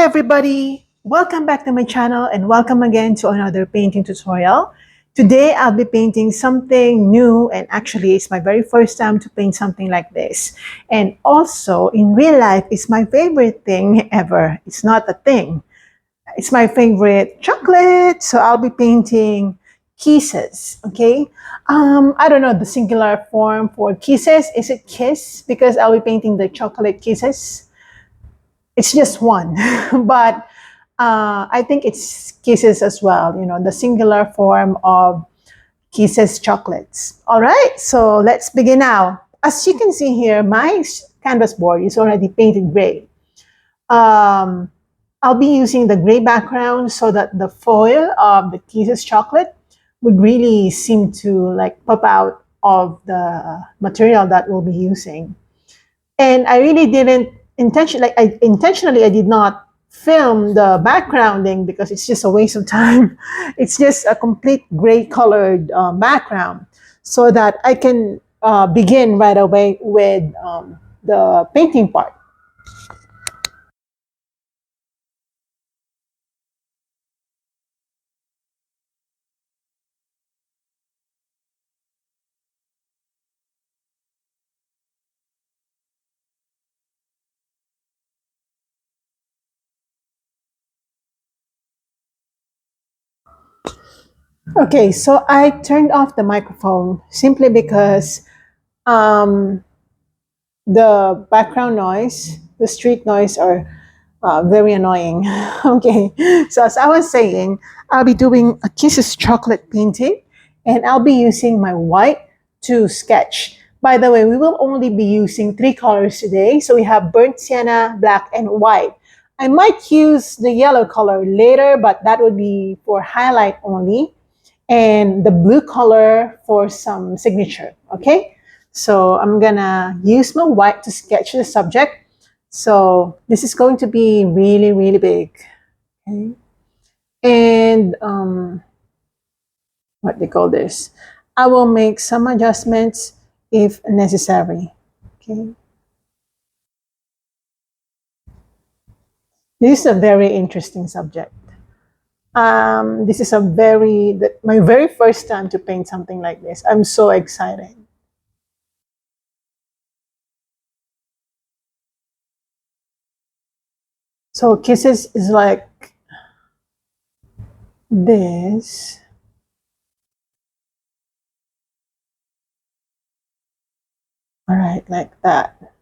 everybody, welcome back to my channel and welcome again to another painting tutorial. Today I'll be painting something new, and actually it's my very first time to paint something like this. And also in real life, it's my favorite thing ever. It's not a thing. It's my favorite chocolate. So I'll be painting kisses, okay? I don't know the singular form for kisses. Is it kiss? Because I'll be painting the chocolate kisses. It's just one, but I think it's kisses as well, the singular form of kisses chocolates. All right, so let's begin now. As you can see here, my canvas board is already painted gray. Um, I'll be using the gray background so that the foil of the kisses chocolate would really seem to like pop out of the material that we'll be using. And I really didn't intentionally I did not film the backgrounding because it's just a waste of time. It's just a complete gray colored background so that I can begin right away with the painting part. Okay, so I turned off the microphone simply because um, the background noise, the street noise are very annoying. Okay, so as I was saying, I'll be doing a Kisses chocolate painting, and I'll be using my white to sketch. By the way, we will only be using three colors today. So we have burnt sienna, black, and white. I might use the yellow color later, but that would be for highlight only, and the blue color for some signature, okay? So I'm gonna use my white to sketch the subject. So this is going to be really, really big, okay? And what they call this? I will make some adjustments if necessary, okay? This is a very interesting subject. This is my very first time to paint something like this. I'm so excited. So kisses is like this. All right, like that.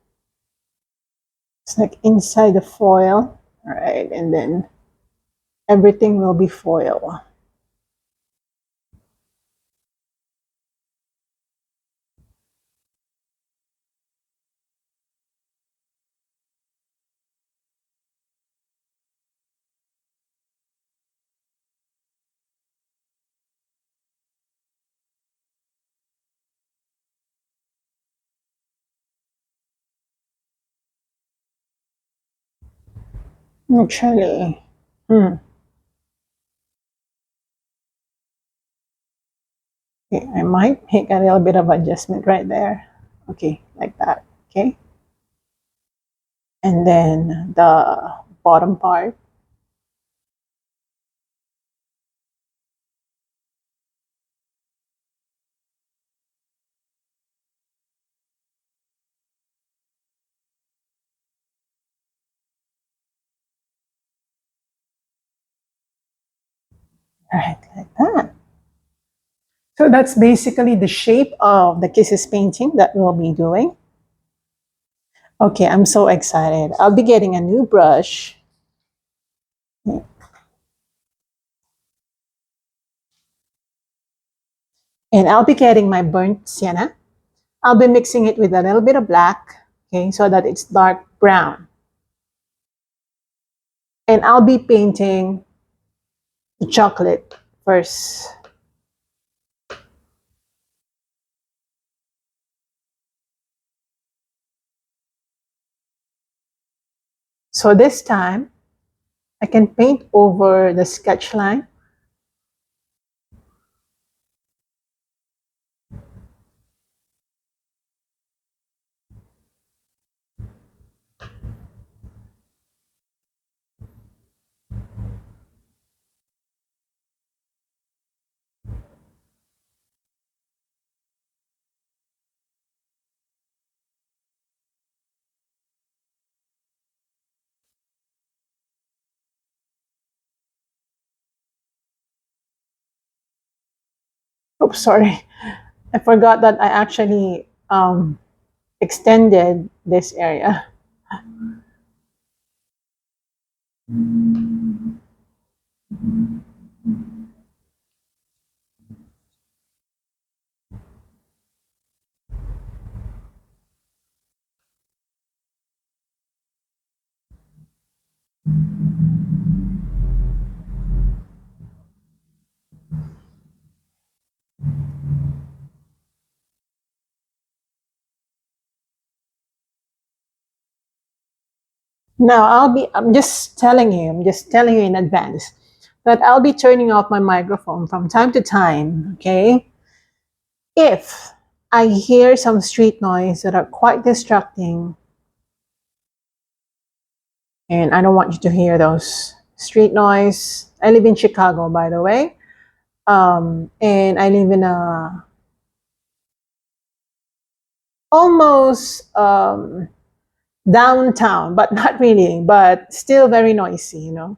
It's like inside the foil. All right, and then everything will be foil. Actually, okay, I might make a little bit of adjustment right there. Okay, like that. Okay, and then the bottom part. Right, like that. So that's basically the shape of the kisses painting that we'll be doing. Okay, I'm so excited. I'll be getting a new brush. And I'll be getting my burnt sienna. I'll be mixing it with a little bit of black, okay, so that it's dark brown. And I'll be painting the chocolate first. So this time, I can paint over the sketch line. Oops, sorry. I forgot that I actually extended this area. Now I'm just telling you in advance that I'll be turning off my microphone from time to time, okay? If I hear some street noise that are quite distracting, and I don't want you to hear those street noise. I live in Chicago, by the way, and I live in a almost downtown, but not really, but still very noisy, you know.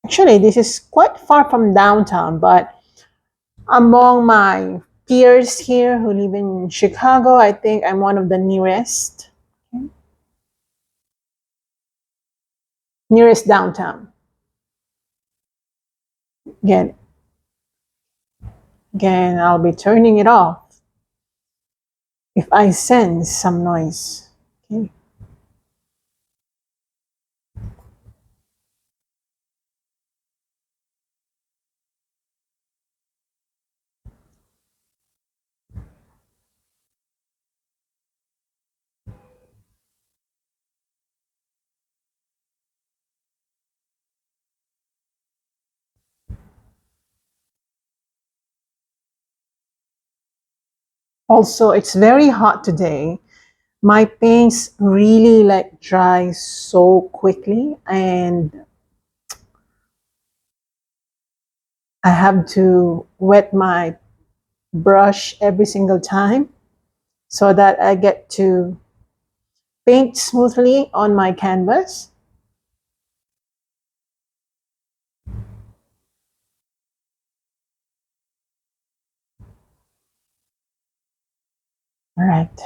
Actually, this is quite far from downtown, but among my peers here who live in Chicago, I think I'm one of the nearest downtown. Again, again, I'll be turning it off if I sense some noise. Okay. Also, it's very hot today. My paints really like dry so quickly, and I have to wet my brush every single time so that I get to paint smoothly on my canvas. All right.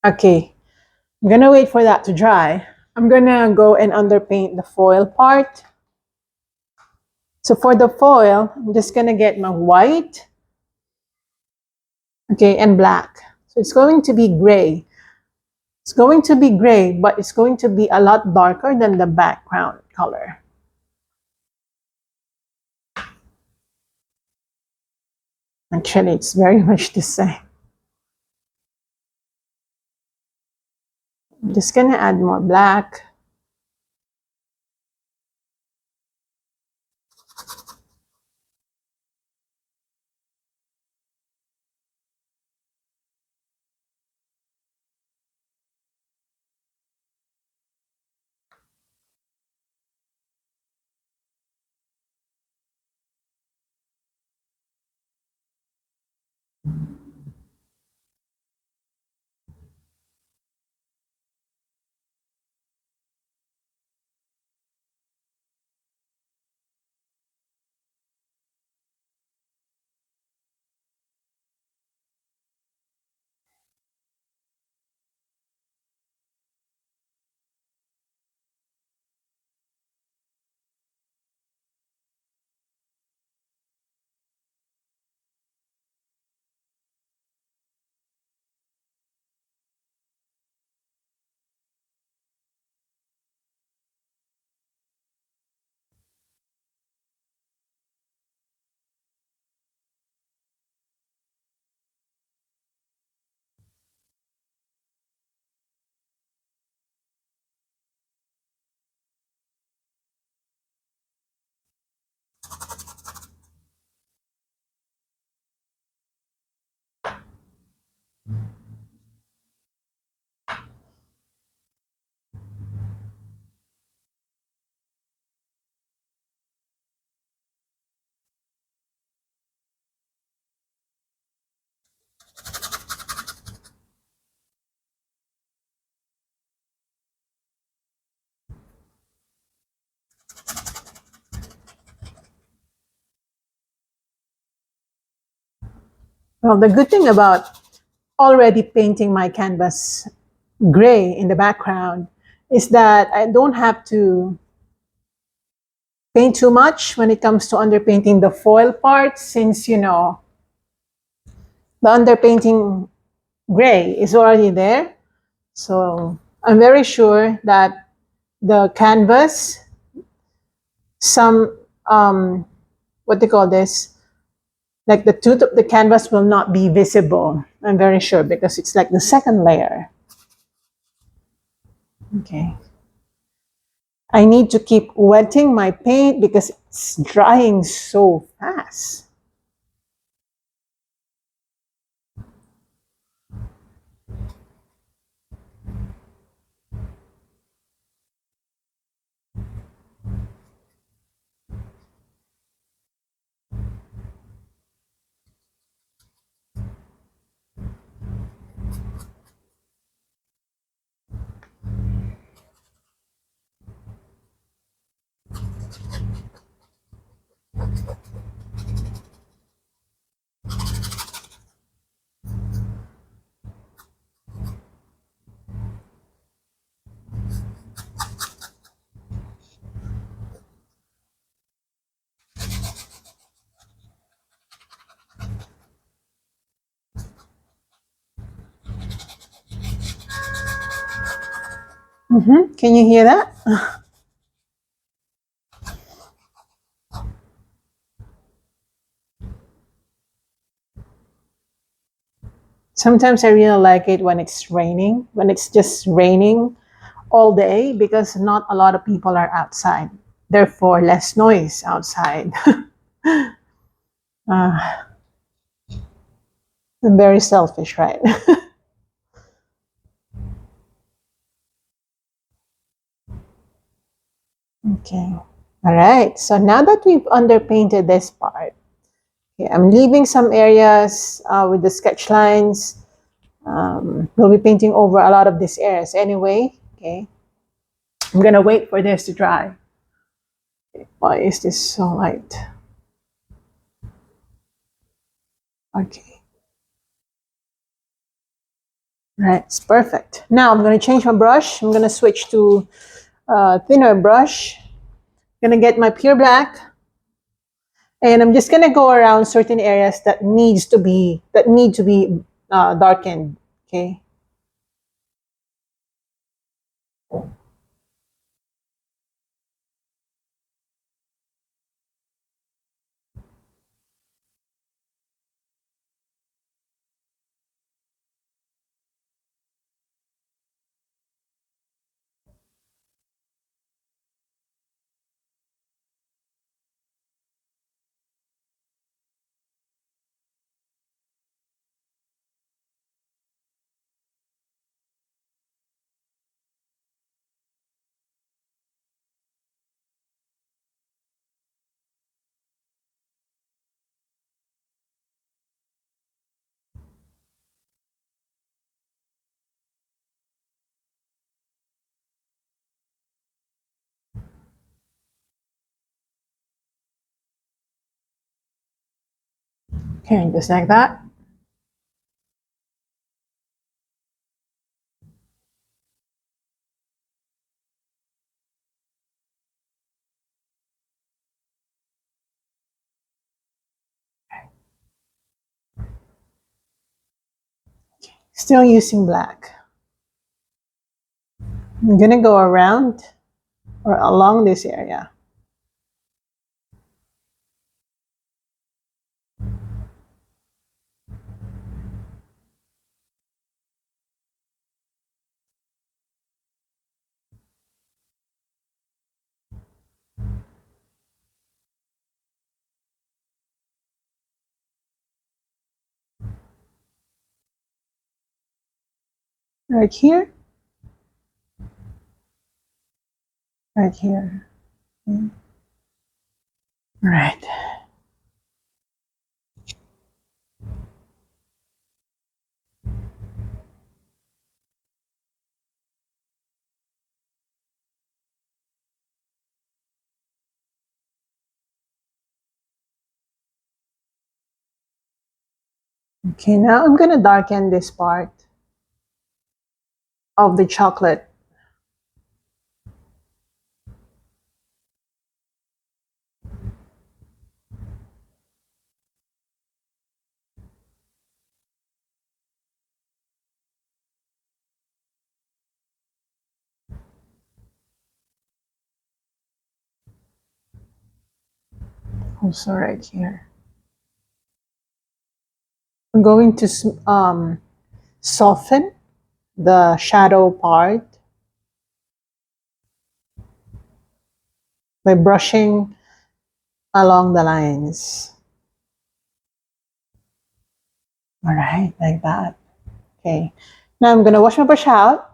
Okay. I'm gonna wait for that to dry. I'm gonna go and underpaint the foil part. So for the foil, I'm just gonna get my white, okay, and black. So it's going to be gray. It's going to be gray, but it's going to be a lot darker than the background color. Actually, it's very much the same. I'm just gonna add more black. Well, the good thing about already painting my canvas gray in the background is that I don't have to paint too much when it comes to underpainting the foil part, since, the underpainting gray is already there. So I'm very sure that the canvas, some, what they call this, like the tooth of the canvas will not be visible. I'm very sure because it's like the second layer. Okay. I need to keep wetting my paint because it's drying so fast. Can you hear that? Sometimes I really like it when it's raining, when it's just raining all day, because not a lot of people are outside. Therefore, less noise outside. uh, I'm very selfish, right? Okay. All right. So now that we've underpainted this part, okay, I'm leaving some areas with the sketch lines. We'll be painting over a lot of these areas anyway. Okay. I'm gonna wait for this to dry. Why is this so light? Okay. Right, it's perfect. Now I'm gonna change my brush. I'm gonna switch to thinner brush. I'm gonna get my pure black, and I'm just gonna go around certain areas that need to be darkened. Okay. Okay, just like that. Still using black. I'm gonna go around or along this area. Right here, right here. Right. Okay, now I'm gonna darken this part of the chocolate. Also right here. I'm going to soften the shadow part by brushing along the lines. All right, like that. Okay. Now I'm gonna wash my brush out.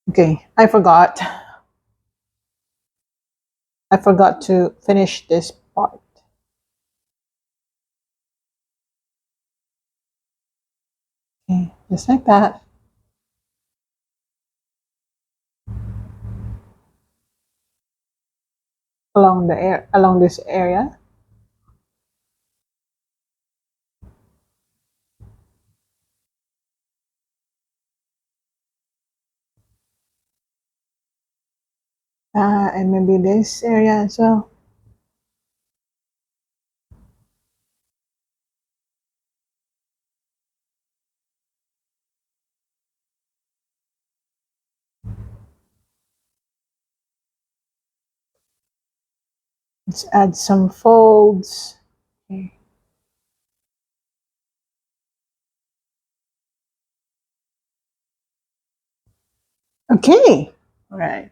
Okay, I forgot. I forgot to finish this part. Okay, just like that. Along this area. And maybe this area as well. Let's add some folds. Okay. Okay. All right.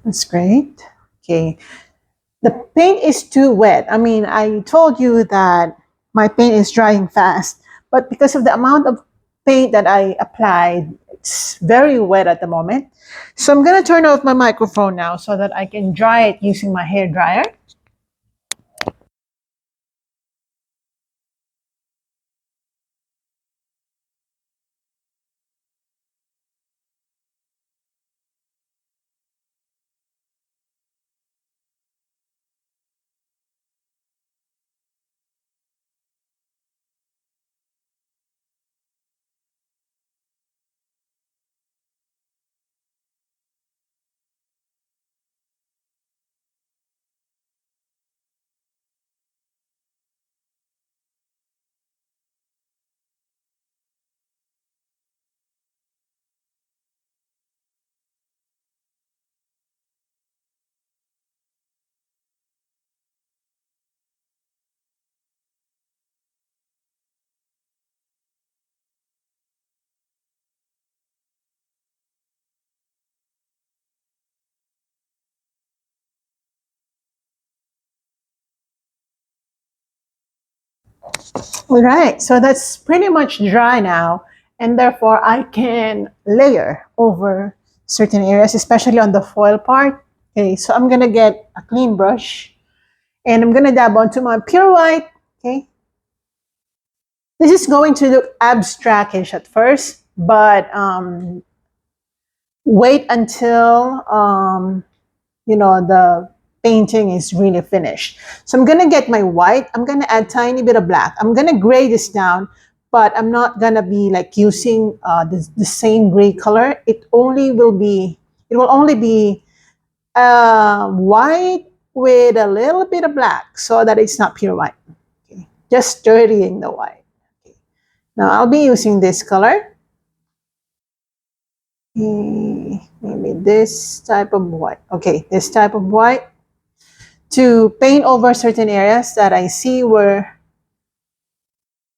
That's great. Okay. The paint is too wet. I mean, I told you that my paint is drying fast, but because of the amount of paint that I applied, it's very wet at the moment. So I'm going to turn off my microphone now so that I can dry it using my hair dryer. All right, so that's pretty much dry now, and therefore I can layer over certain areas, especially on the foil part. Okay, so I'm gonna get a clean brush and I'm gonna dab onto my pure white. Okay, this is going to look abstractish at first, but wait until the painting is really finished. So I'm gonna get my white. I'm gonna add tiny bit of black. I'm gonna gray this down, but I'm not gonna be like using the same gray color. It will only be white with a little bit of black, so that it's not pure white. Okay. Just dirtying the white. Okay. Now I'll be using this color. Maybe this type of white. Okay, this type of white to paint over certain areas that I see where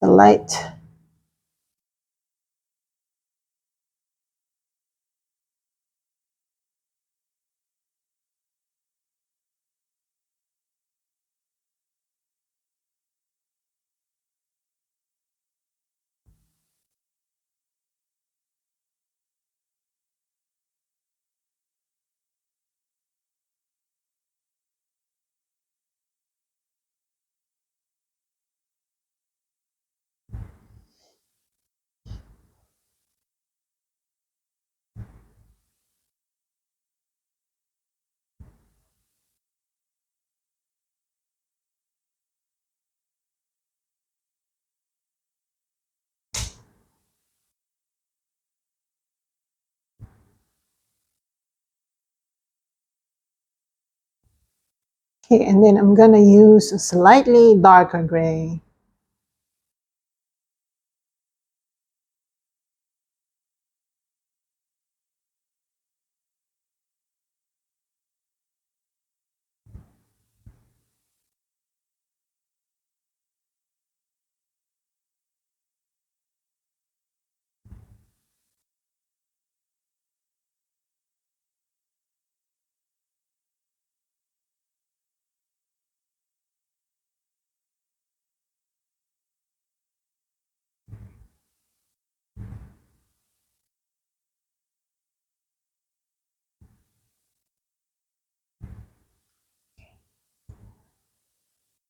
the light. Okay, and then I'm gonna use a slightly darker gray.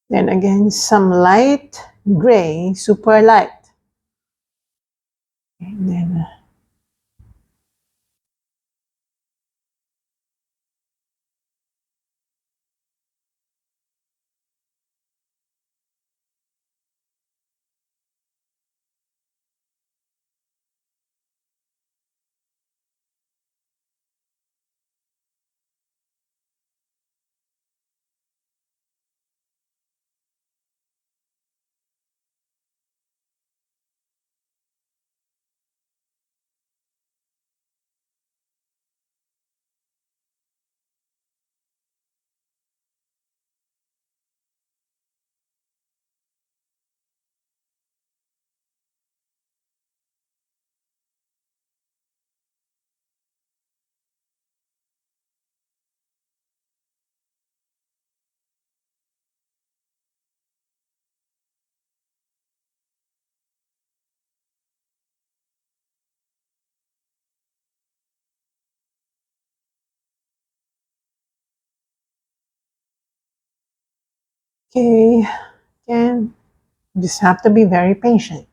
Then again, some light gray, super light. And then okay, again, you just have to be very patient.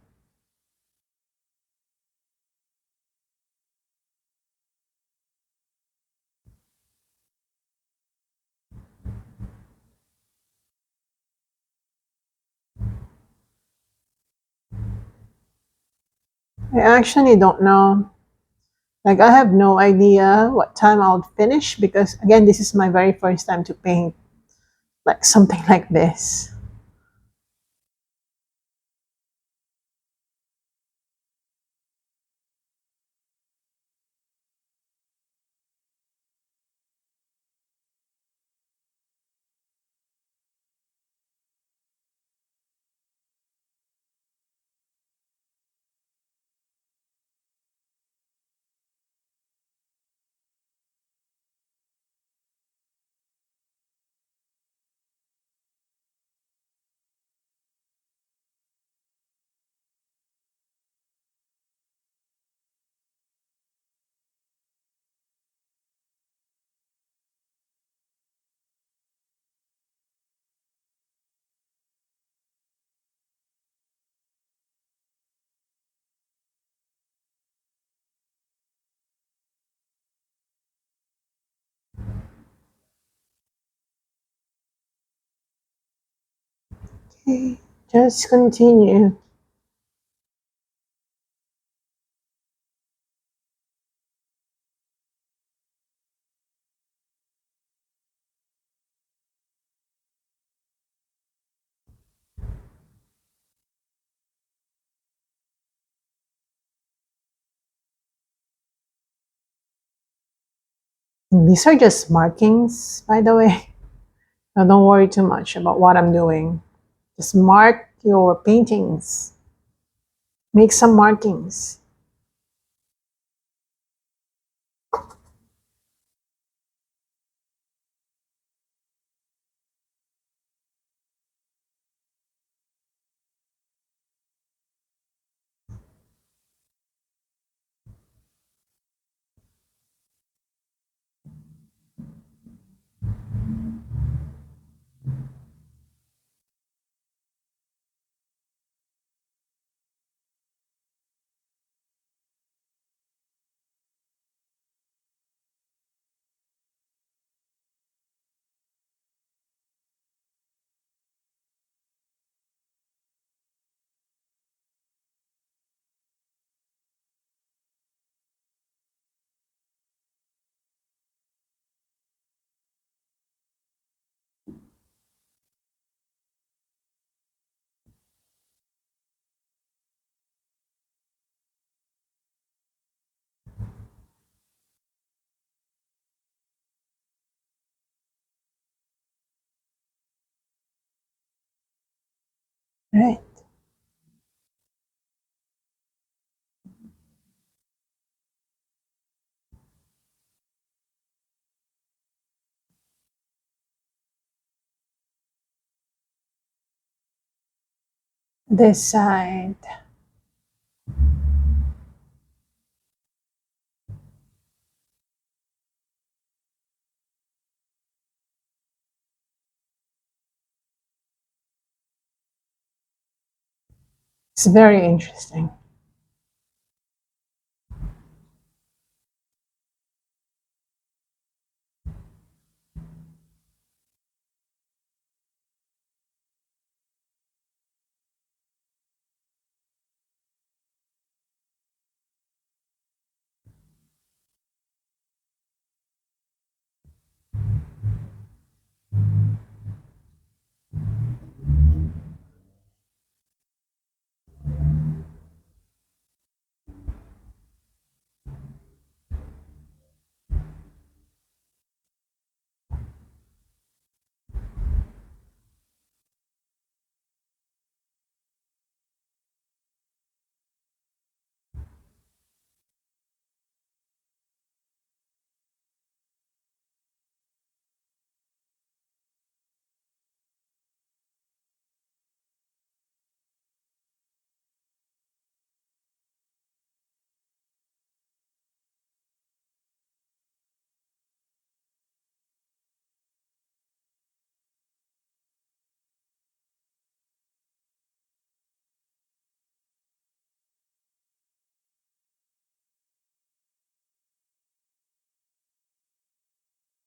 I actually don't know. Like, I have no idea what time I'll finish because, again, this is my very first time to paint like something like this. Okay, just continue. These are just markings, by the way. Now, don't worry too much about what I'm doing. Just mark your paintings. Make some markings. Right. This side. It's very interesting.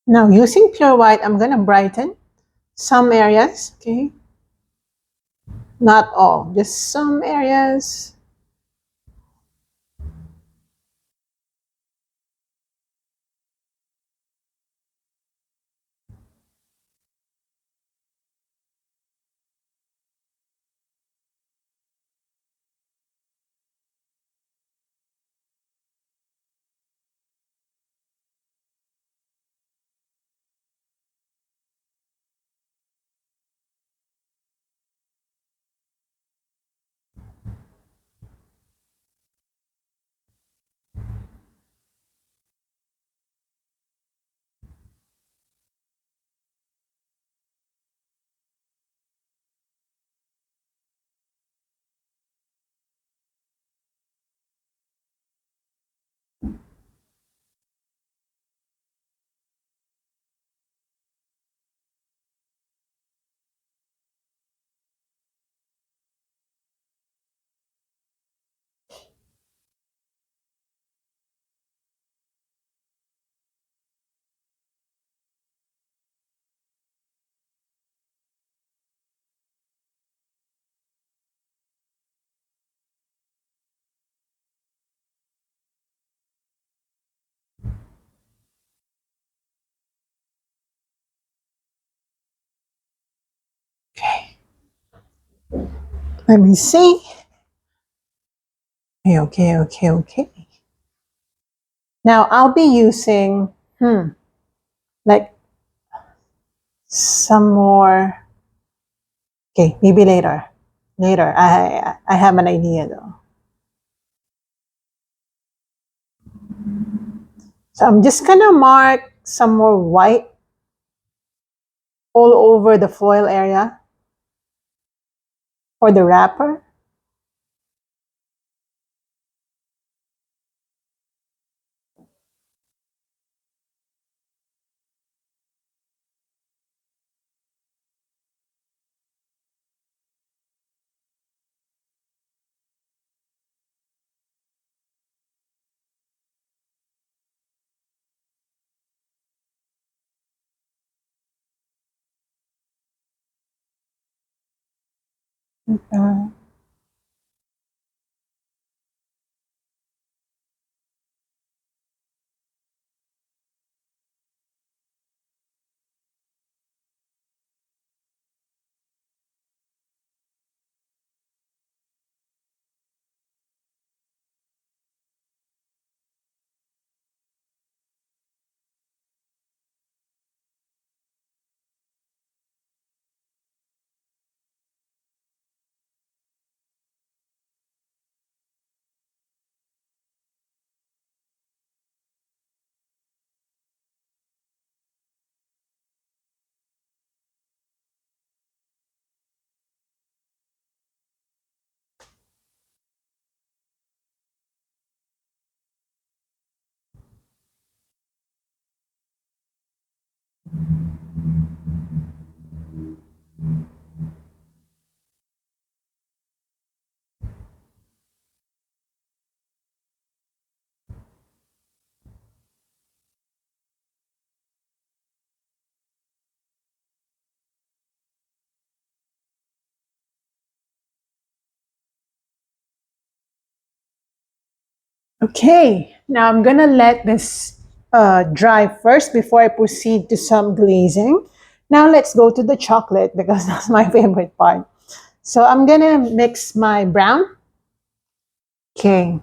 Now, using pure white, I'm going to brighten some areas, okay? Not all, just some areas. Okay, let me see. Okay. Now, I'll be using, like some more. Okay, maybe later. Later, I have an idea though. So I'm just gonna mark some more white all over the foil area for the wrapper. Uh, Okay, now I'm gonna let this dry first before I proceed to some glazing. Now let's go to the chocolate because that's my favorite part. So I'm gonna mix my brown, okay,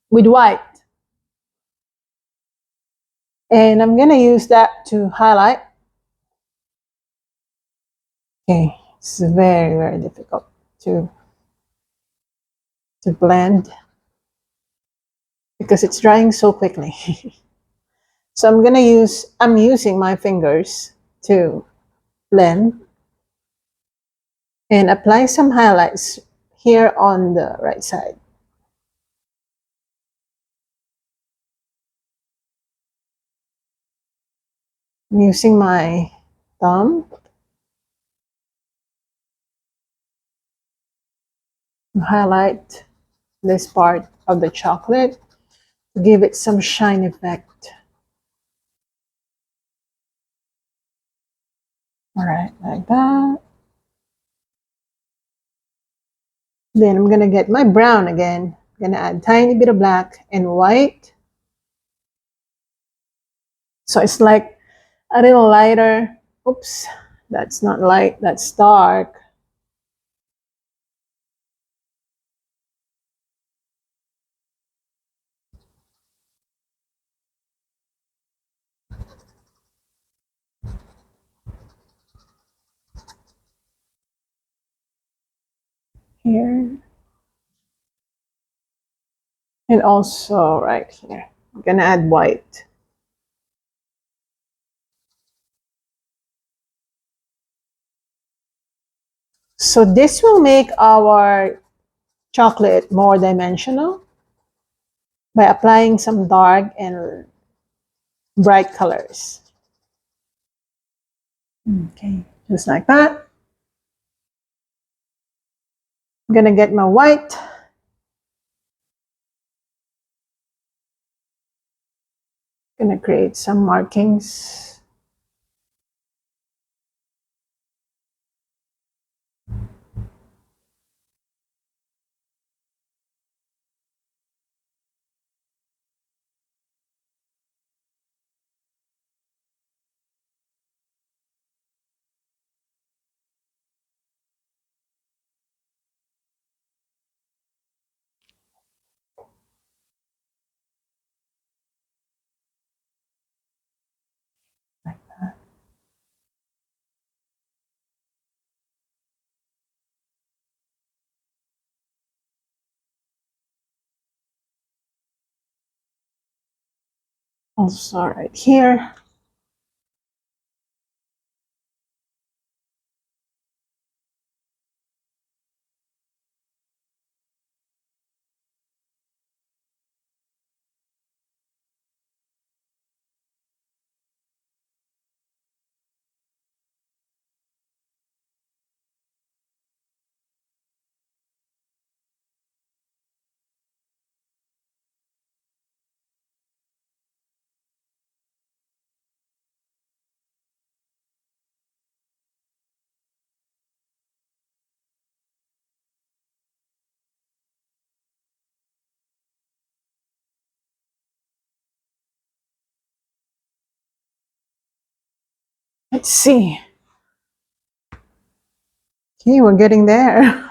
with white. And I'm gonna use that to highlight. Okay, it's very, very difficult to, to blend because it's drying so quickly. So I'm using my fingers to blend and apply some highlights here on the right side. I'm using my thumb to highlight this part of the chocolate to give it some shine effect. All right, like that. Then I'm gonna get my brown again. I'm gonna add tiny bit of black and white. So it's like a little lighter. Oops, that's not light, that's dark. Here. And also right here. I'm gonna add white. So this will make our chocolate more dimensional by applying some dark and bright colors. Okay, just like that. I'm gonna get my white. Gonna create some markings. Like that. Also right here. Let's see. Okay, we're getting there.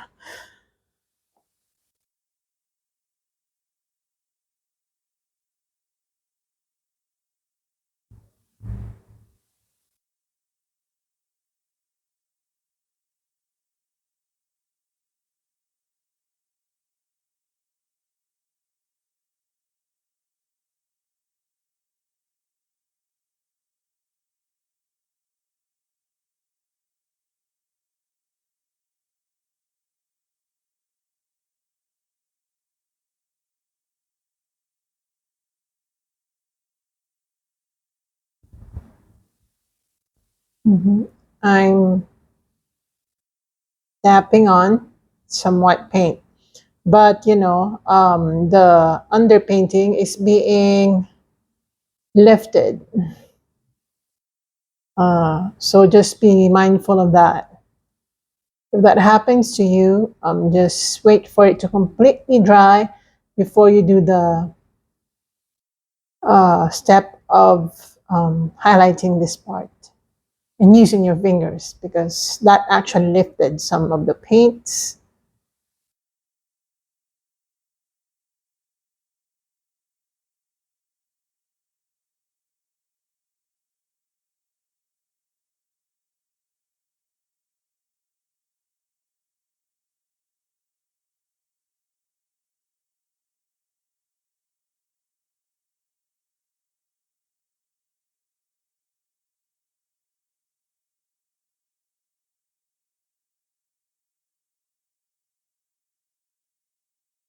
I'm tapping on some white paint. But the underpainting is being lifted. So just be mindful of that. If that happens to you, just wait for it to completely dry before you do the step of highlighting this part and using your fingers, because that actually lifted some of the paints.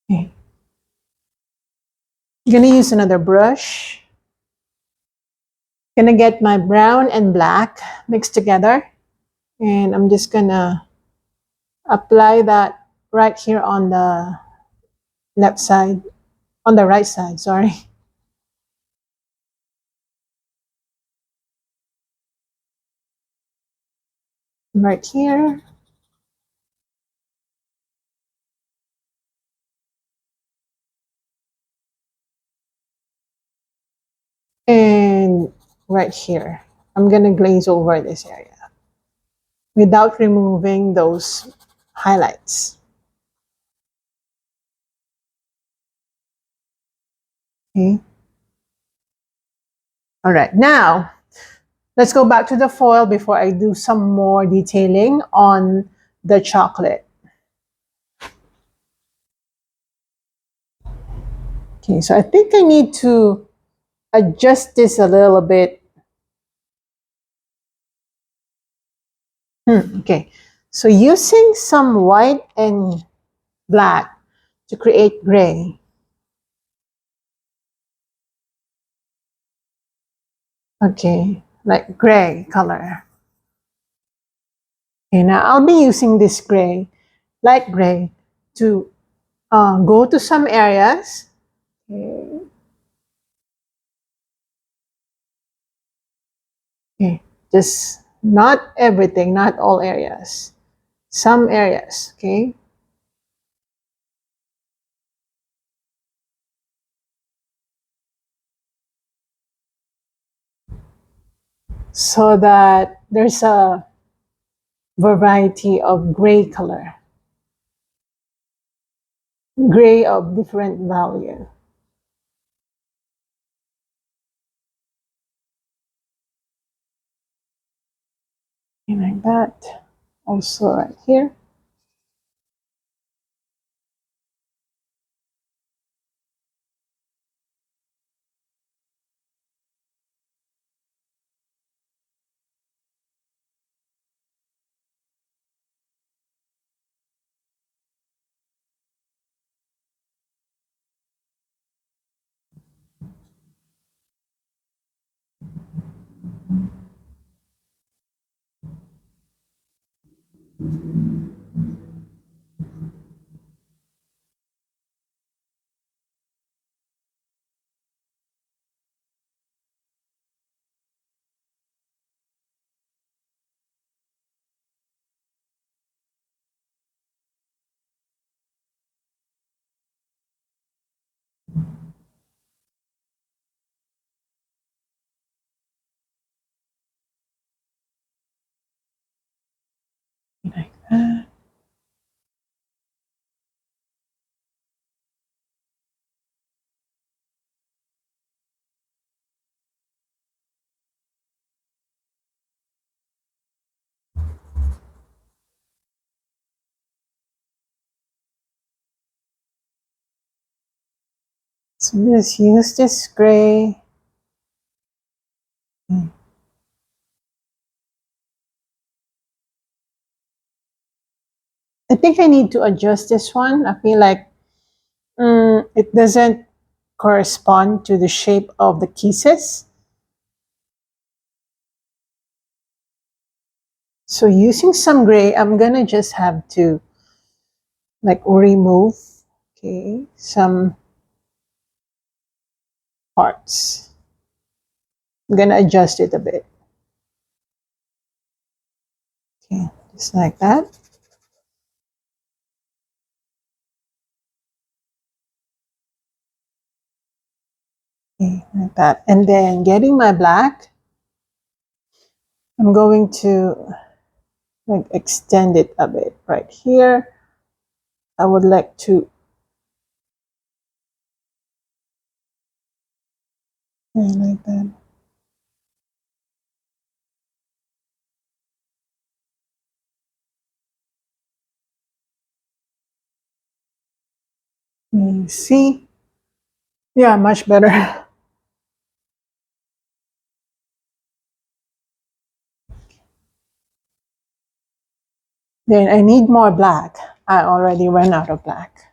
Okay. I'm gonna use another brush. Gonna get my brown and black mixed together, and I'm just gonna apply that right here on the left side, on the right side, sorry. Right here. And right here. I'm gonna glaze over this area without removing those highlights. Okay. All right, now let's go back to the foil before I do some more detailing on the chocolate. Okay, so I think I need to adjust this a little bit. Okay, so using some white and black to create gray. Okay, like gray color. Okay, now I'll be using this gray, light gray, to go to some areas. Okay. Okay, just not everything, not all areas. Some areas, okay? So that there's a variety of gray color, gray of different value. And like that. Also right here. Like that. So just use this gray. I think I need to adjust this one. I feel like it doesn't correspond to the shape of the kisses. So using some gray, I'm gonna just have to like remove, okay, some parts. I'm gonna adjust it a bit. Okay, just like that. Okay, like that. And then getting my black, I'm going to like extend it a bit right here. I would like to like that. You see? Yeah, much better. Then I need more black. I already ran out of black.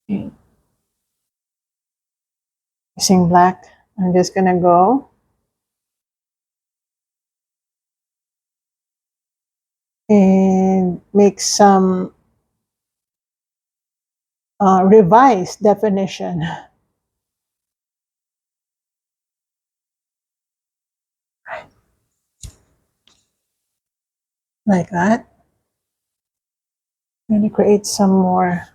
Okay. Using black, I'm just gonna go and make some revised definition. Like that. I'm gonna create some more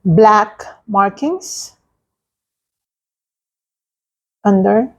black markings under.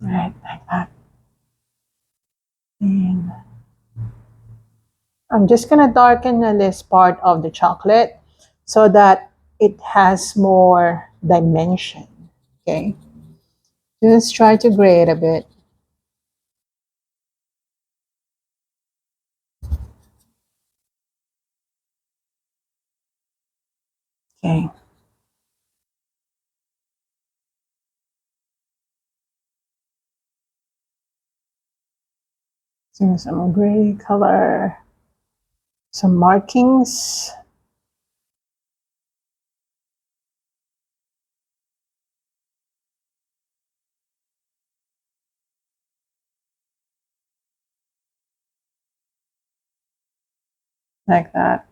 Right, like that. And I'm just gonna darken this part of the chocolate so that it has more dimension. Okay. Just try to gray it a bit. Okay. So some gray color, some markings. Like that.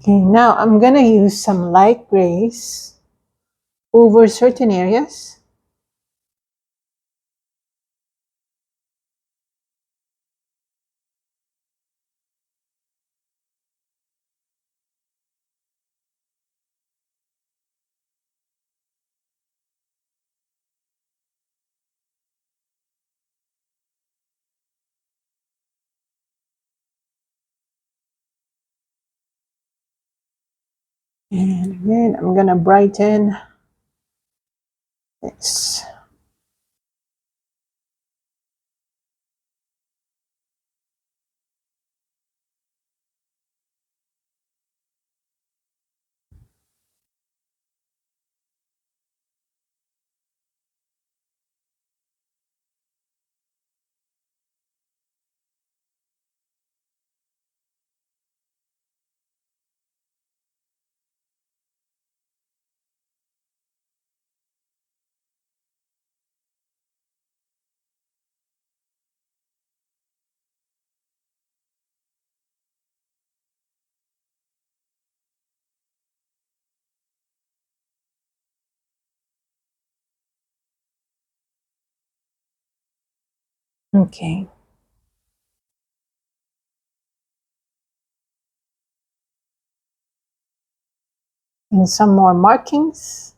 Okay, now I'm gonna use some light grays over certain areas. And again, I'm gonna brighten this. Okay. And some more markings.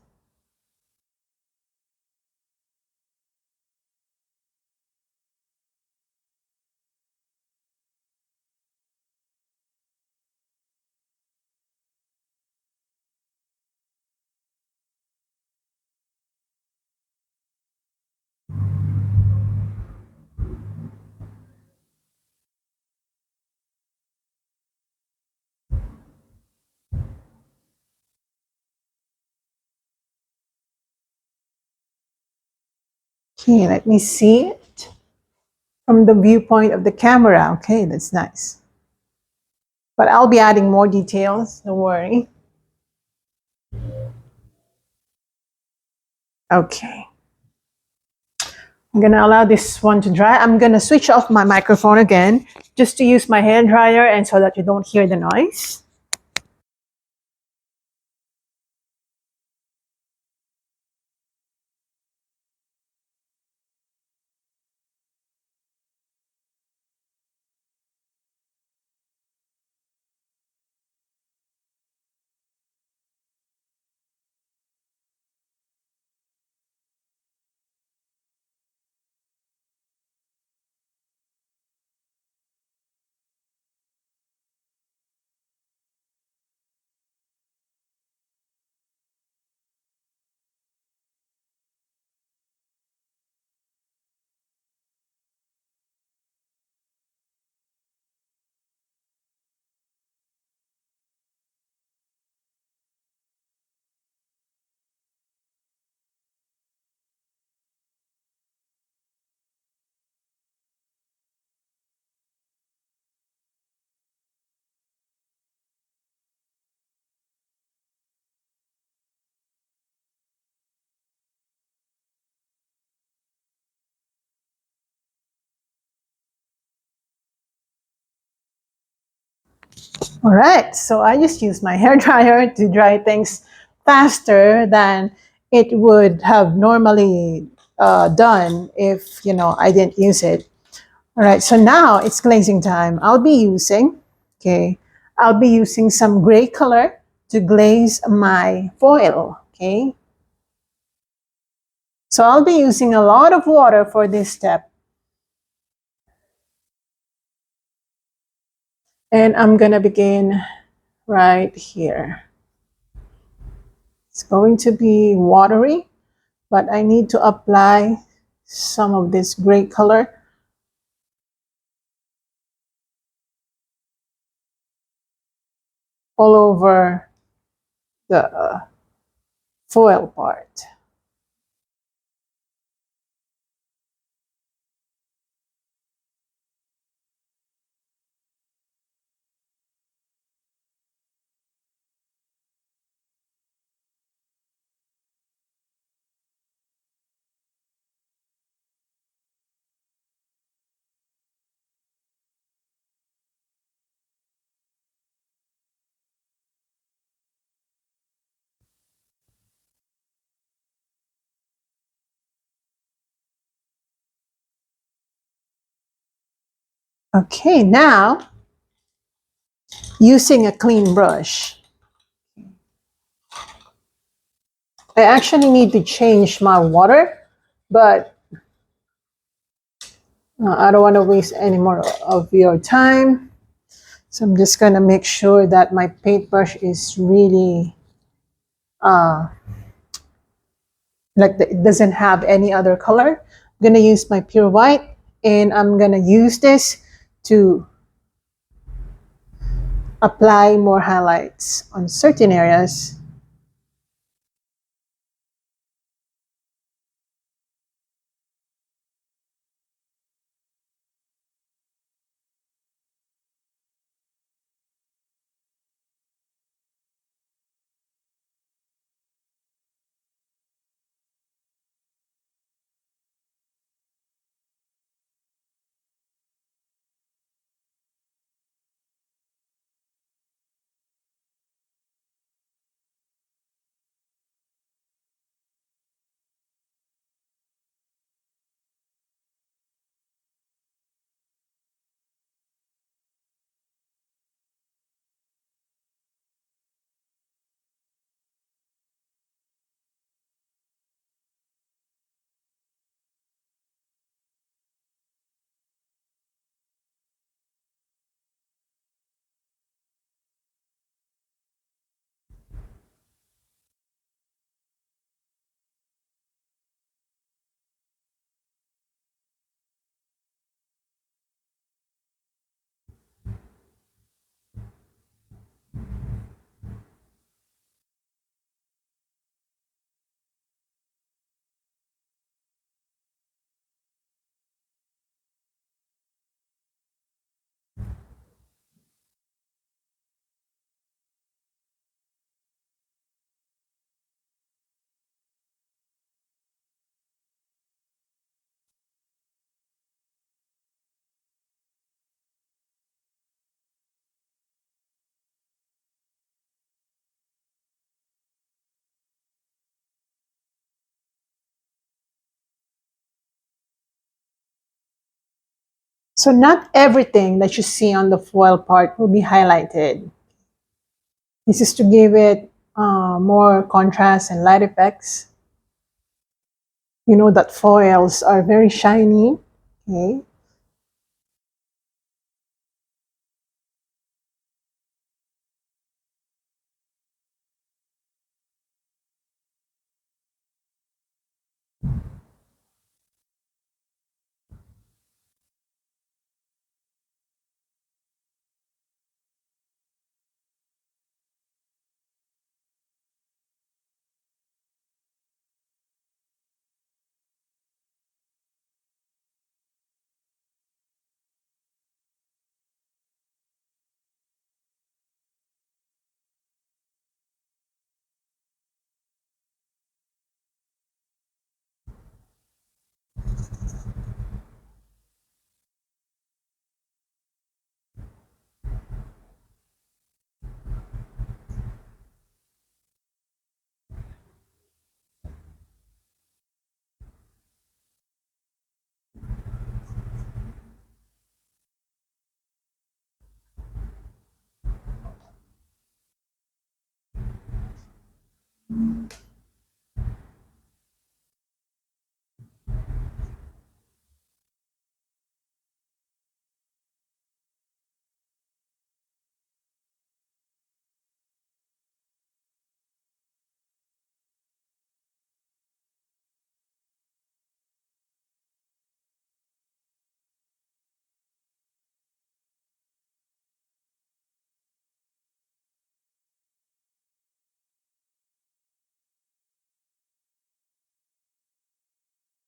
Okay, let me see it from the viewpoint of the camera. Okay, that's nice. But I'll be adding more details, don't worry. Okay. I'm gonna allow this one to dry. I'm gonna switch off my microphone again just to use my hair dryer and so that you don't hear the noise. All right, so I just use my hair dryer to dry things faster than it would have normally done if I didn't use it. All right, so now it's glazing time. I'll be using some gray color to glaze my foil. Okay, so I'll be using a lot of water for this step, and I'm gonna begin right here. It's going to be watery, but I need to apply some of this gray color all over the foil part. Okay, now using a clean brush, I actually need to change my water, but I don't want to waste any more of your time. So I'm just going to make sure that my paintbrush is really like it doesn't have any other color. I'm going to use my pure white, and I'm going to use this to apply more highlights on certain areas. So not everything that you see on the foil part will be highlighted. This is to give it more contrast and light effects. You know that foils are very shiny. Okay.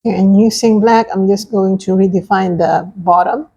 And using black, I'm just going to redefine the bottom.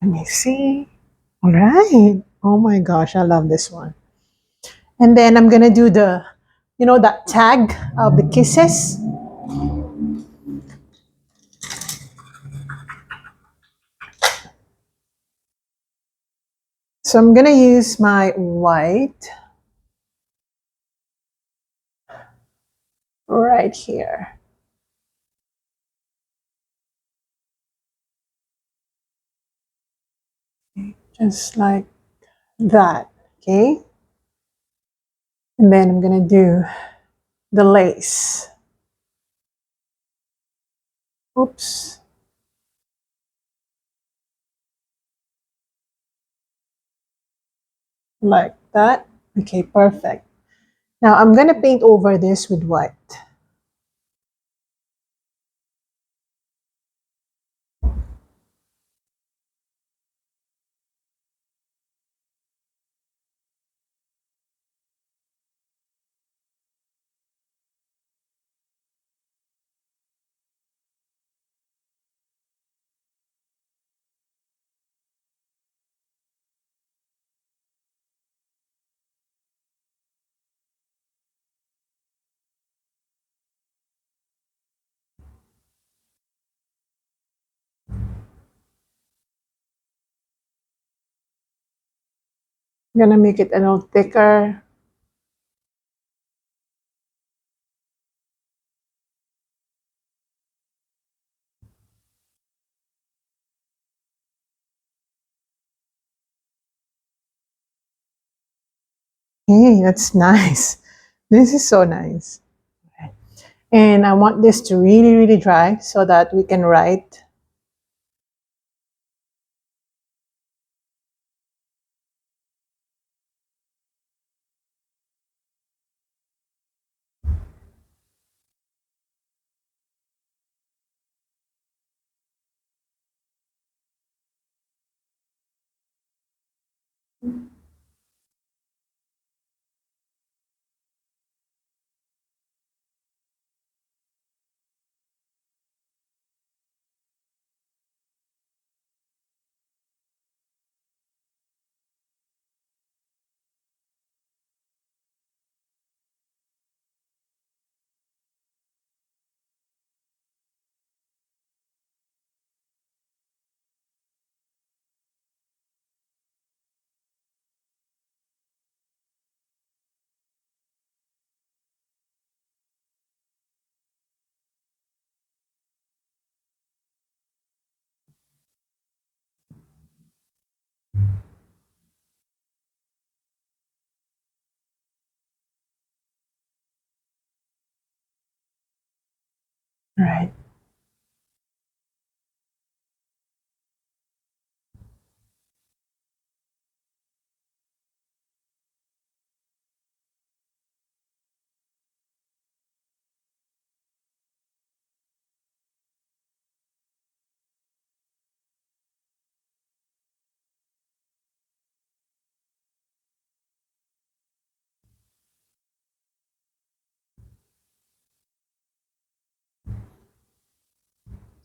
Let me see. All right. Oh my gosh, I love this one. And then I'm gonna do the, that tag of the kisses. So I'm gonna use my white right here. Just like that, okay? And then I'm gonna do the lace. Oops. Like that. Okay, perfect. Now I'm gonna paint over this with white. I'm gonna make it a little thicker. Hey, that's nice. This is so nice. And I want this to really, really dry so that we can write. Right.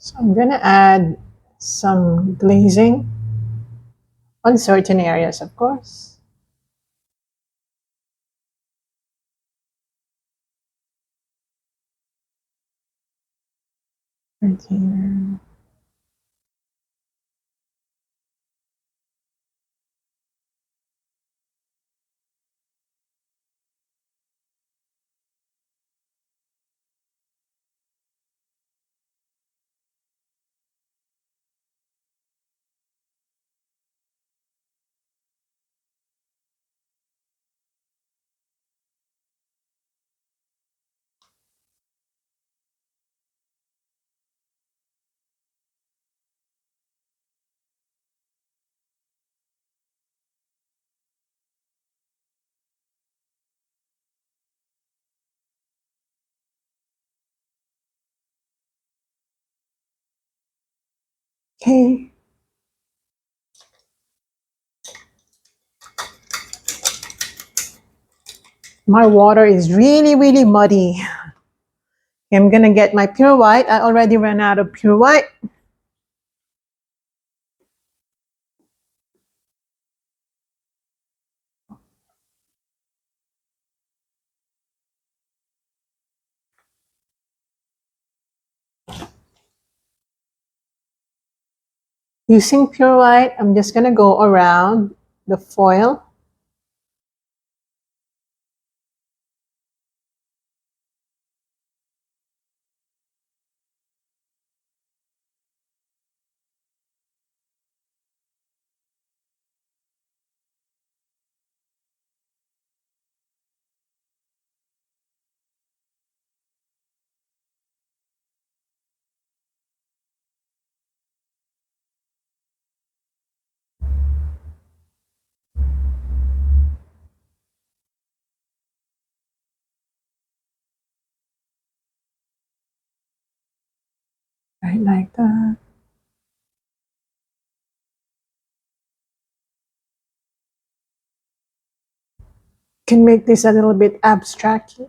So I'm gonna add some glazing on certain areas, of course. Right here. Okay. My water is really, really muddy. I'm gonna get my pure white. I already ran out of pure white. Using pure white, I'm just gonna go around the foil. Right like that. Can make this a little bit abstract.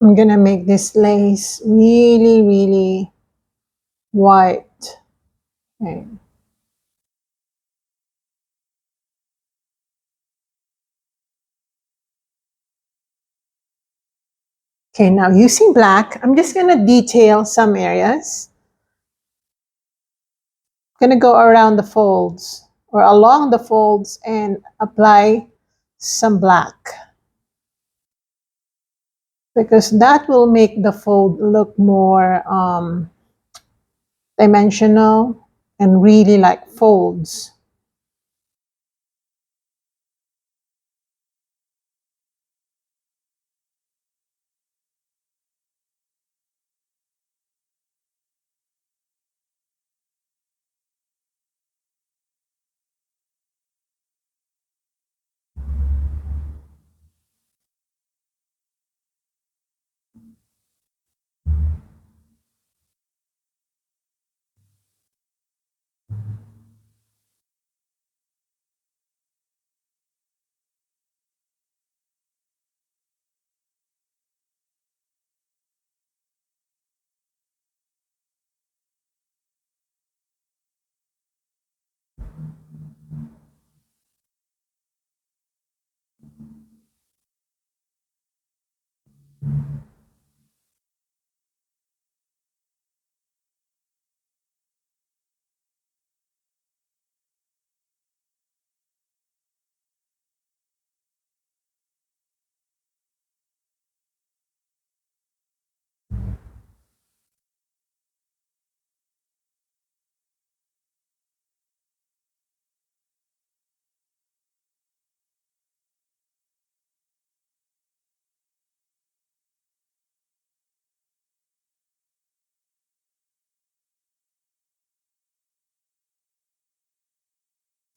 I'm gonna make this lace really, really white. Okay. Okay, now using black, I'm just gonna detail some areas. I'm gonna go around the folds or along the folds and apply some black because that will make the fold look more dimensional and really like folds.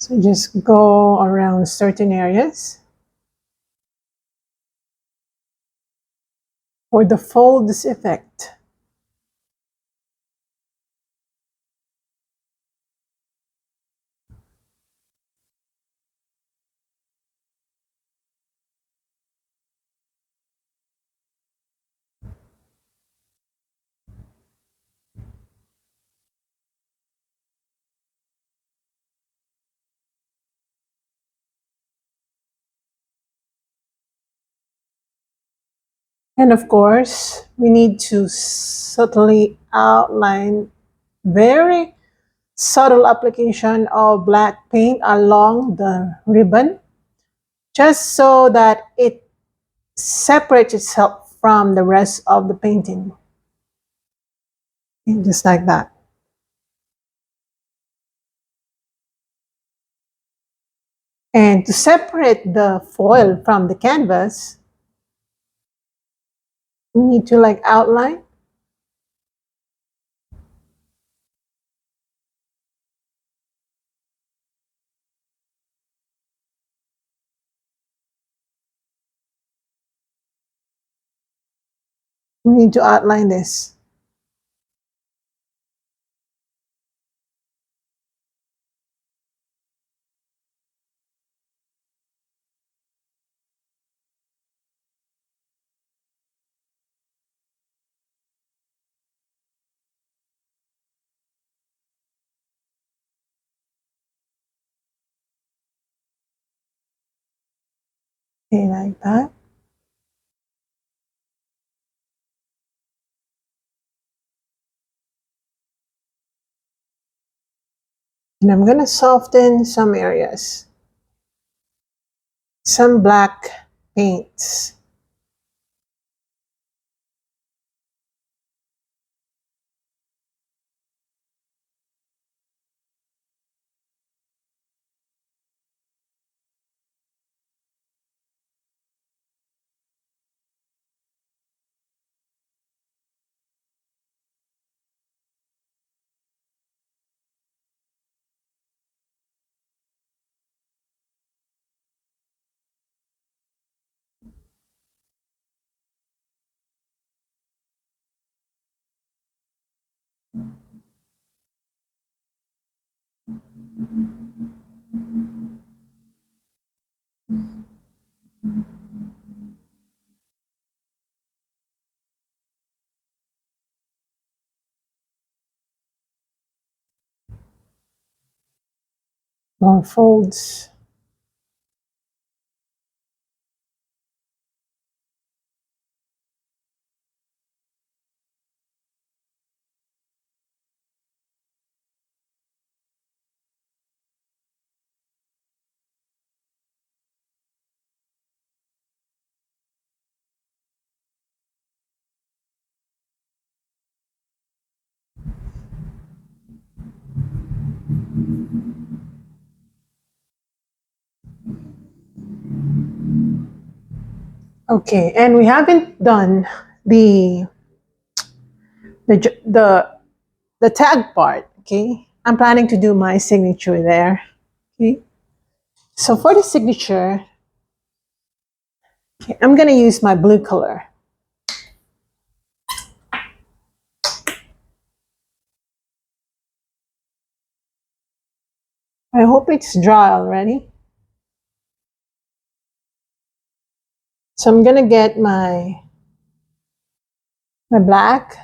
So just go around certain areas for the folds effect. And of course, we need to subtly outline very subtle application of black paint along the ribbon just so that it separates itself from the rest of the painting. And just like that. And to separate the foil from the canvas, we need to like outline. We need to outline this. Okay, like that. And I'm gonna soften some areas. Some black paints. More folds. Okay, and we haven't done the the j- the the tag part. Okay, I'm planning to do my signature there. Okay, so for the signature, okay, I'm gonna use my blue color. I hope it's dry already. So I'm gonna get my black.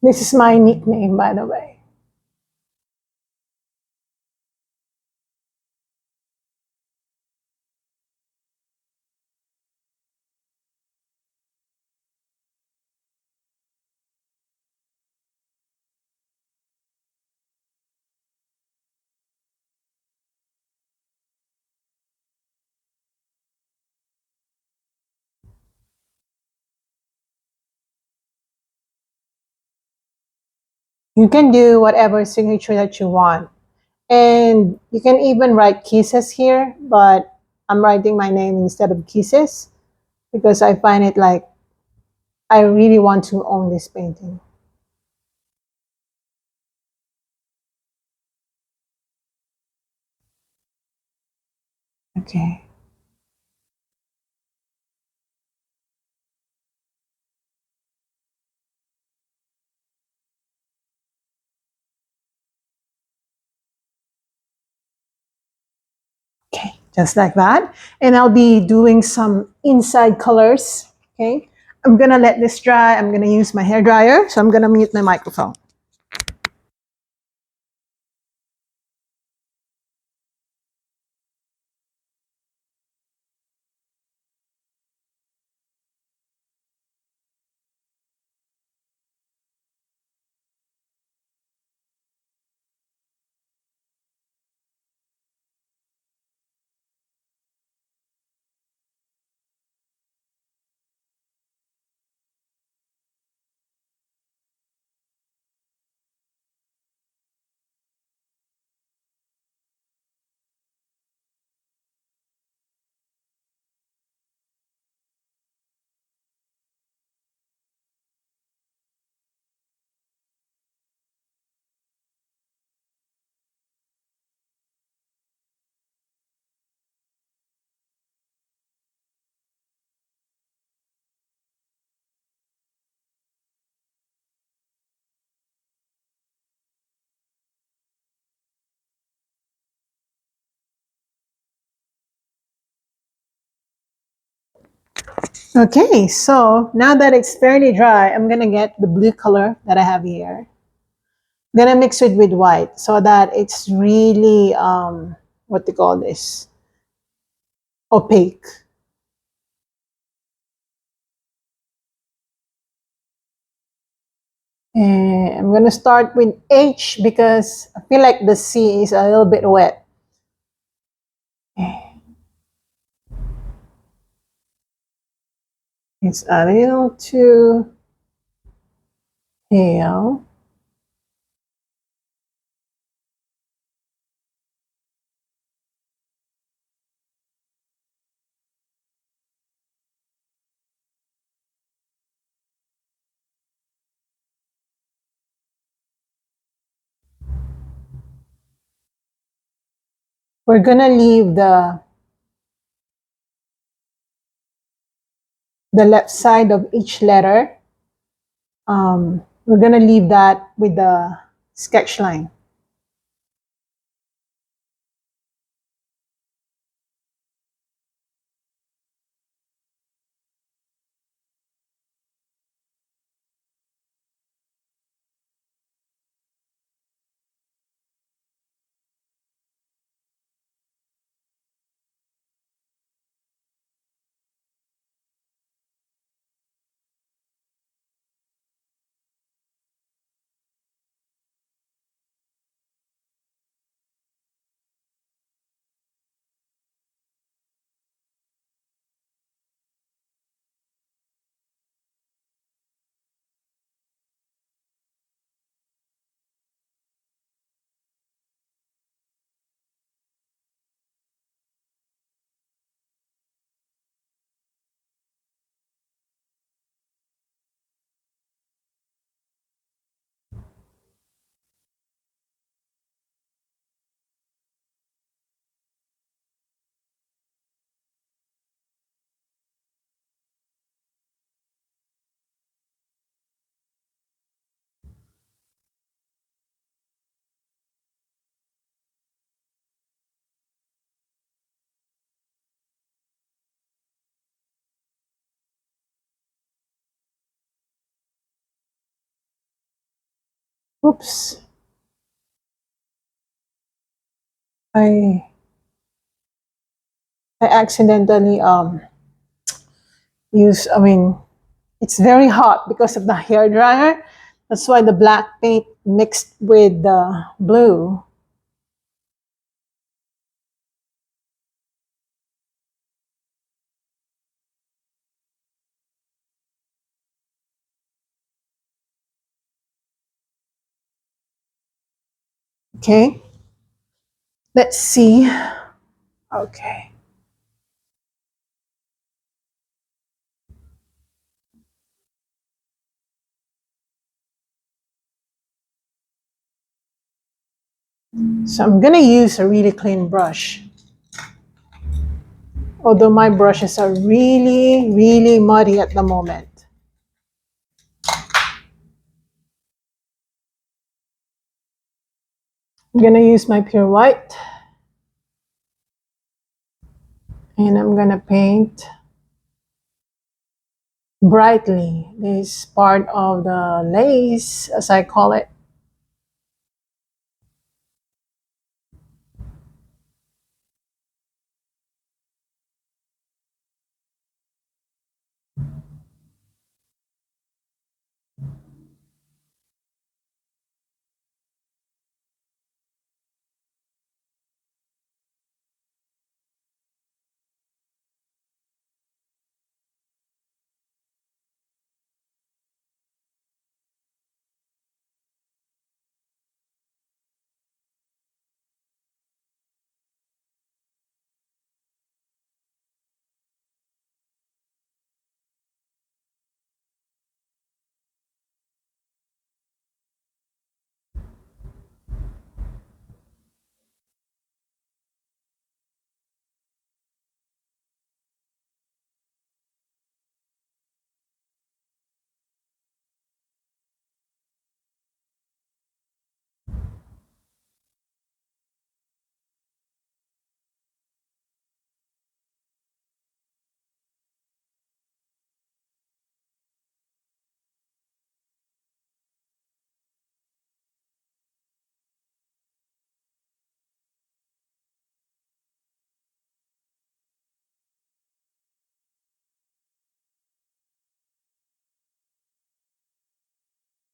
This is my nickname, by the way. You can do whatever signature that you want. And you can even write kisses here, but I'm writing my name instead of kisses because I find it like I really want to own this painting. Okay. Okay, just like that. And I'll be doing some inside colors. Okay. I'm gonna let this dry. I'm gonna use my hair dryer. So I'm gonna mute my microphone. Okay, so now that it's fairly dry, I'm gonna get the blue color that I have here. I'm gonna mix it with white so that it's really what they call this, opaque. And I'm gonna start with H because I feel like the C is a little bit wet. And It's a little too pale. We're gonna leave the left side of each letter. We're gonna leave that with the sketch line. Oops. I I accidentally I mean, it's very hot because of the hair dryer. That's why the black paint mixed with the blue. Okay, let's see. Okay. So I'm gonna use a really clean brush. Although my brushes are really, really muddy at the moment. I'm gonna use my pure white and I'm gonna paint brightly this part of the lace, as I call it.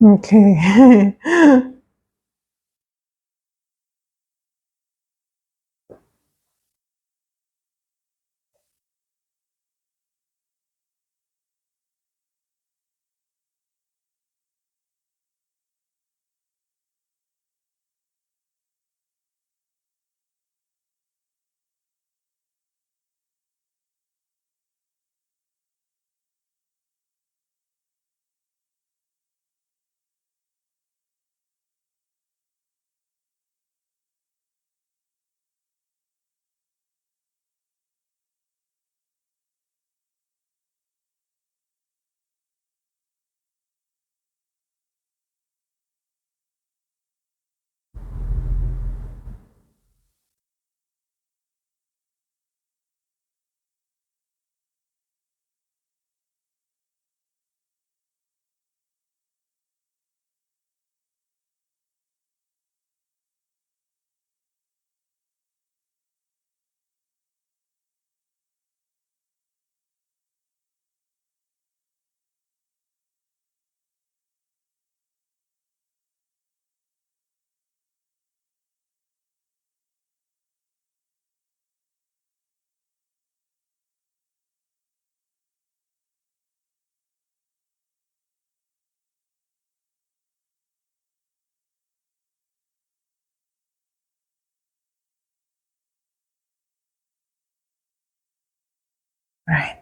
Okay. Right.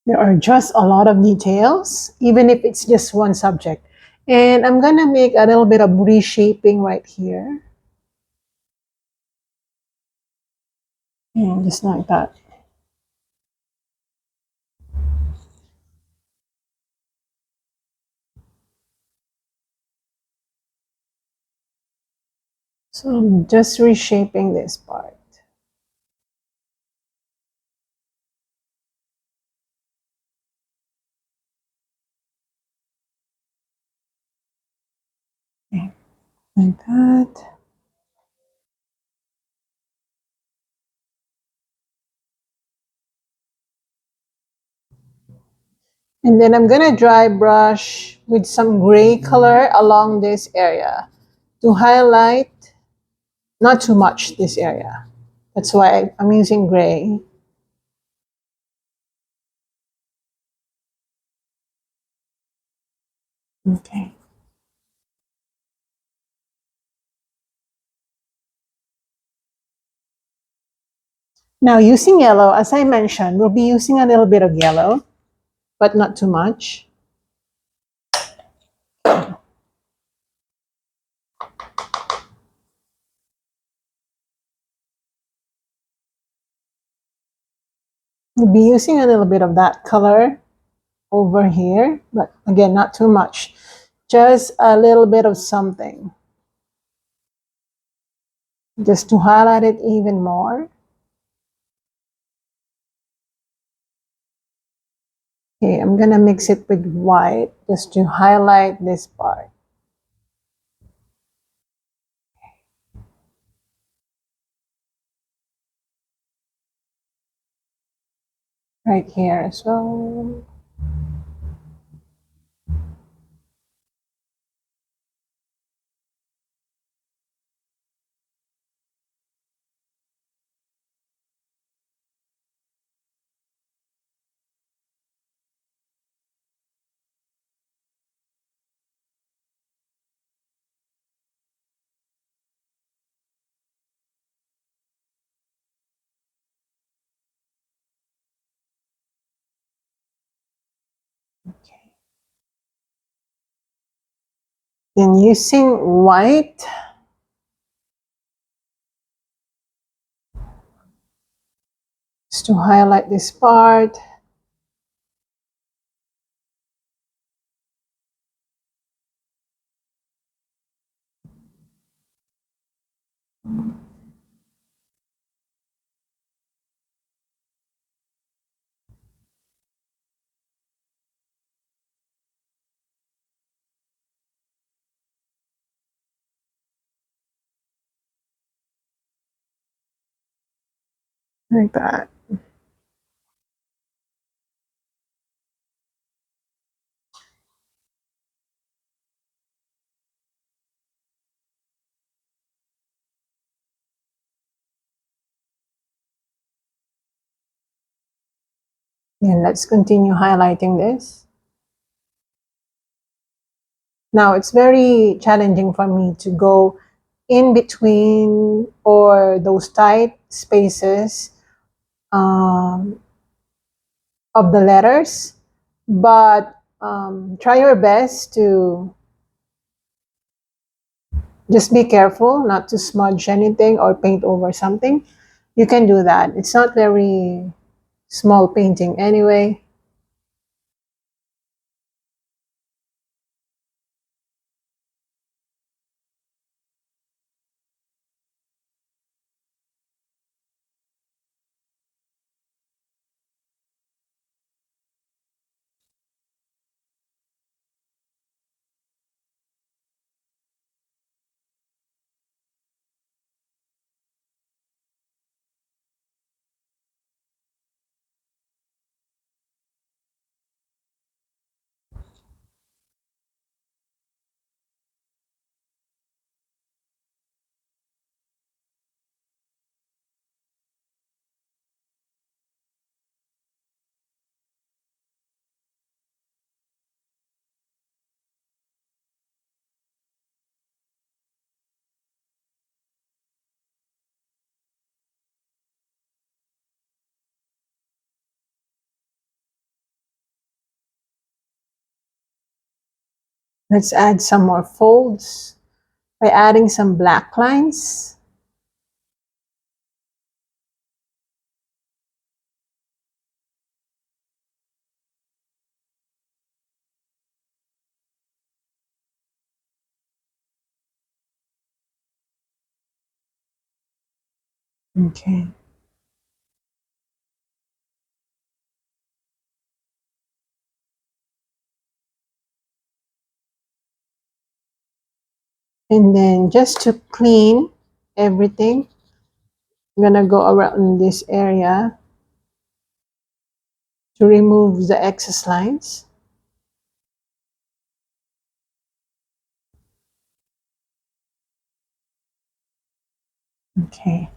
There are just a lot of details, even if it's just one subject. And I'm gonna make a little bit of reshaping right here. And just like that. So I'm just reshaping this part. Okay, like that. And then I'm gonna dry brush with some gray color along this area to highlight, not too much this area. That's why I'm using gray. Okay. Now using yellow, as I mentioned, we'll be using a little bit of yellow, but not too much. We'll be using a little bit of that color over here, but again, not too much. Just a little bit of something, just to highlight it even more. Okay, I'm gonna mix it with white just to highlight this part. Right here as well. Okay. Then using white, just to highlight this part. Like that. Then let's continue highlighting this. Now it's very challenging for me to go in between or those tight spaces um, of the letters, but try your best to just be careful not to smudge anything or paint over something. You can do that. It's not very small painting anyway. Let's add some more folds by adding some black lines. Okay. And then just to clean everything, I'm gonna go around this area to remove the excess lines. Okay.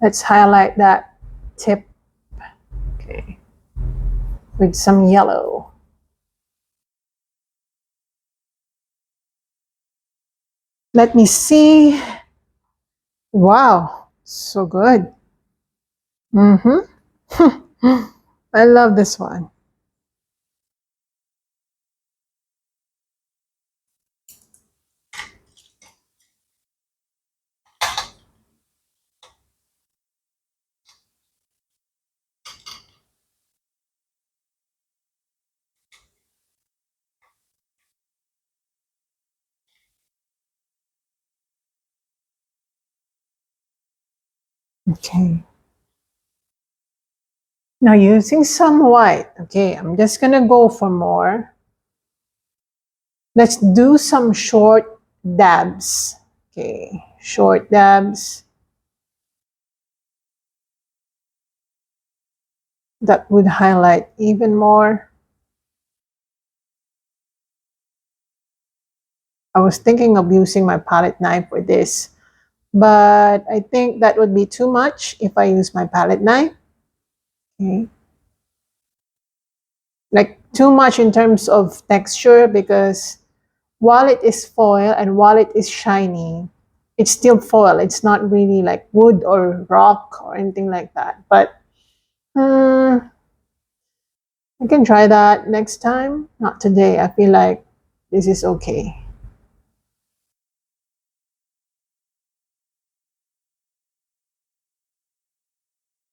Let's highlight that tip. Okay. With some yellow. Let me see. Wow, so good. Mm-hmm. I love this one. Okay. Now using some white. Okay, I'm just gonna go for more. Let's do some short dabs. Okay, short dabs. That would highlight even more. I was thinking of using my palette knife for this, but I think that would be too much if I use my palette knife. Okay. Like too much in terms of texture, because while it is foil and while it is shiny, it's still foil. It's not really like wood or rock or anything like that. But I can try that next time. Not today. I feel like this is okay.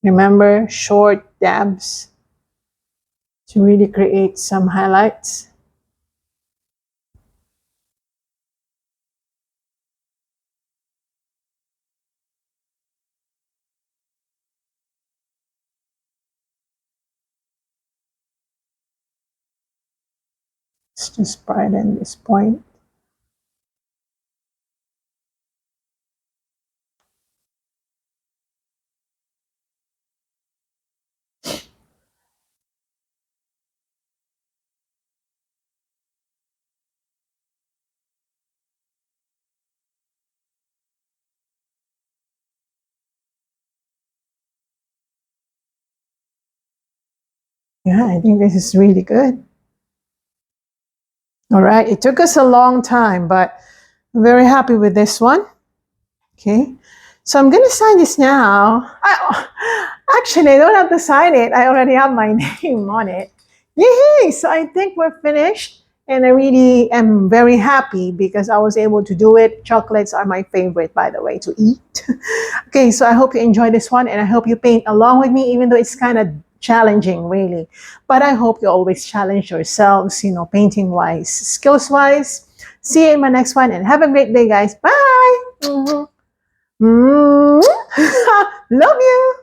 Remember, short dabs to really create some highlights. Let's just brighten this point. Yeah, I think this is really good. All right, it took us a long time, but I'm very happy with this one. Okay, so I'm gonna sign this now. Actually, I don't have to sign it. I already have my name on it. Yay! So I think we're finished, and I really am very happy because I was able to do it. Chocolates are my favorite, by the way, to eat. Okay, so I hope you enjoy this one, and I hope you paint along with me, even though it's kind of challenging, really. But I hope you always challenge yourselves, painting wise, skills wise. See you in my next one, and have a great day, guys. Bye. Mhm. Love you.